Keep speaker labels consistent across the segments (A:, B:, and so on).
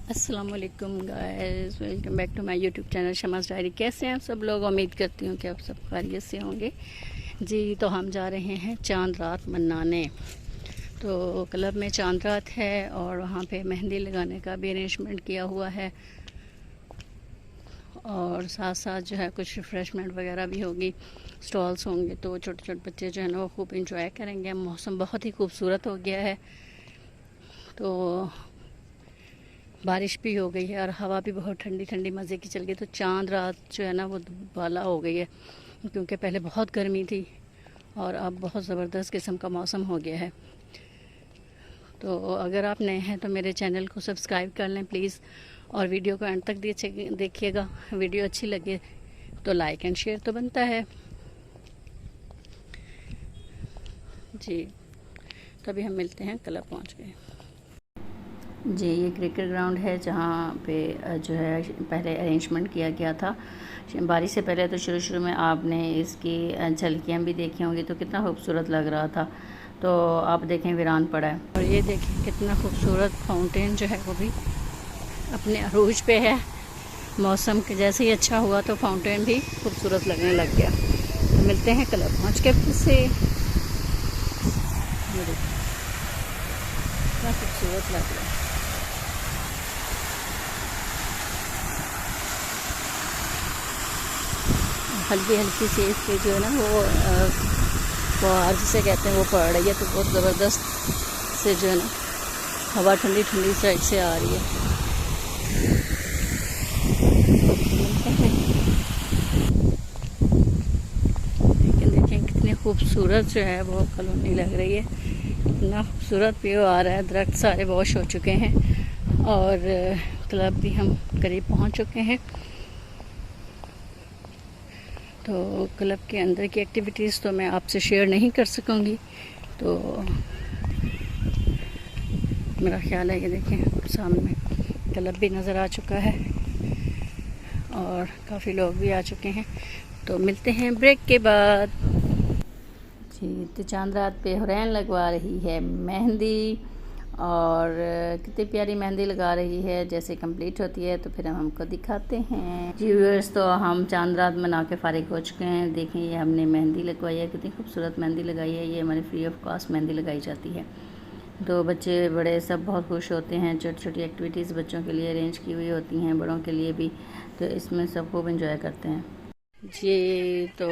A: अस्सलाम वालेकुम guys, welcome back to my YouTube channel Shama's diary. कैसे हैं आप सब लोग? उम्मीद करती हूँ कि आप सब खैरियत से होंगे जी। तो हम जा रहे हैं चांद रात मनाने। तो क्लब में चांद रात है और वहाँ पे मेहंदी लगाने का भी अरेंजमेंट किया हुआ है और साथ साथ जो है कुछ रिफ़्रेशमेंट वगैरह भी होगी, स्टॉल्स होंगे। तो छोटे छोटे बच्चे जो है ना वो खूब इंजॉय करेंगे। मौसम बहुत ही खूबसूरत हो गया है, तो बारिश भी हो गई है और हवा भी बहुत ठंडी ठंडी मज़े की चल गई। तो चांद रात जो है ना वो बाला हो गई है, क्योंकि पहले बहुत गर्मी थी और अब बहुत ज़बरदस्त किस्म का मौसम हो गया है। तो अगर आप नए हैं तो मेरे चैनल को सब्सक्राइब कर लें प्लीज़, और वीडियो को एंड तक देखिएगा। वीडियो अच्छी लगे तो लाइक एंड शेयर तो बनता है जी। तभी हम मिलते हैं, क्लब पहुंच गए जी। ये क्रिकेट ग्राउंड है जहाँ पे जो है पहले अरेंजमेंट किया गया था बारिश से पहले। तो शुरू में आपने इसकी झलकियाँ भी देखी होंगी, तो कितना खूबसूरत लग रहा था। तो आप देखें वीरान पड़ा है, और ये देखें कितना खूबसूरत फाउंटेन जो है वो भी अपने अरूज पे है। मौसम के जैसे ही अच्छा हुआ तो फाउंटेन भी खूबसूरत लगने लग गया। तो मिलते हैं क्लब पहुँच के फिर से। कितना खूबसूरत लग रहा है। हल्की हल्की सी इसकी जो है ना वो फुहार जिसे कहते हैं वो पड़ रही है, तो बहुत ज़बरदस्त से जो है ना हवा ठंडी ठंडी साइड से आ रही है। लेकिन देखें कितनी खूबसूरत जो है वो कॉलोनी लग रही है। इतना खूबसूरत व्यू आ रहा है। दरख्त सारे वॉश हो चुके हैं और क्लब भी हम करीब पहुंच चुके हैं। तो क्लब के अंदर की एक्टिविटीज़ तो मैं आपसे शेयर नहीं कर सकूंगी। तो मेरा ख्याल है कि देखें सामने क्लब भी नज़र आ चुका है और काफ़ी लोग भी आ चुके हैं। तो मिलते हैं ब्रेक के बाद जी। तो चांद रात पे हुरैन लगवा रही है मेहंदी, और कितनी प्यारी मेहंदी लगा रही है। जैसे कंप्लीट होती है तो फिर हम हमको दिखाते हैं जी। व्यूअर्स, तो हम चांद रात मना के फ़ारिग हो चुके हैं। देखें ये हमने मेहंदी लगवाई है, कितनी खूबसूरत मेहंदी लगाई है। ये हमारी फ्री ऑफ कॉस्ट मेहंदी लगाई जाती है। तो बच्चे बड़े सब बहुत खुश होते हैं। छोटी छोटी एक्टिविटीज़ बच्चों के लिए अरेंज की हुई होती हैं, बड़ों के लिए भी। तो इसमें सब खूब इंजॉय करते हैं जी। तो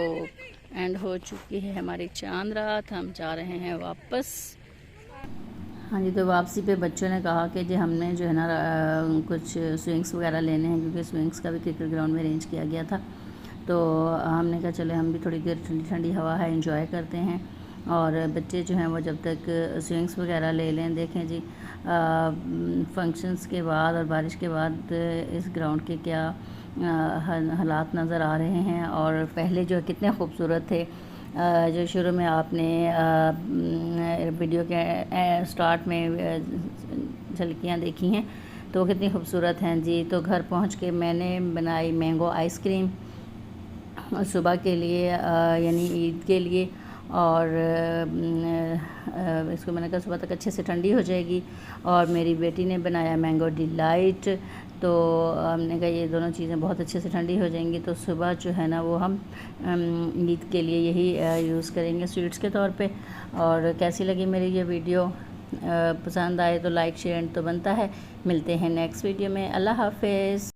A: एंड हो चुकी है हमारी चांद रात, हम जा रहे हैं वापस। हाँ जी। तो वापसी पे बच्चों ने कहा कि जी हमने जो है ना कुछ स्विंग्स वगैरह लेने हैं, क्योंकि स्विंग्स का भी क्रिकेट ग्राउंड में अरेंज किया गया था। तो हमने कहा चले हम भी थोड़ी देर ठंडी ठंडी हवा है एंजॉय करते हैं, और बच्चे जो हैं वो जब तक स्विंग्स वगैरह ले लें। देखें जी फंक्शंस के बाद और बारिश के बाद इस ग्राउंड के क्या हालात नज़र आ रहे हैं। और पहले जो कितने खूबसूरत थे, जो शुरू में आपने वीडियो के स्टार्ट में झलकियाँ देखी हैं, तो कितनी खूबसूरत हैं जी। तो घर पहुंच के मैंने बनाई मैंगो आइसक्रीम सुबह के लिए, यानी ईद के लिए। और इसको मैंने कहा सुबह तक अच्छे से ठंडी हो जाएगी। और मेरी बेटी ने बनाया मैंगो डिलाइट। तो हमने कहा ये दोनों चीज़ें बहुत अच्छे से ठंडी हो जाएंगी, तो सुबह जो है ना वो हम ईद के लिए यही यूज़ करेंगे स्वीट्स के तौर पे। और कैसी लगी मेरी ये वीडियो? पसंद आए तो लाइक शेयर तो बनता है। मिलते हैं नेक्स्ट वीडियो में। अल्लाह हाफिज़।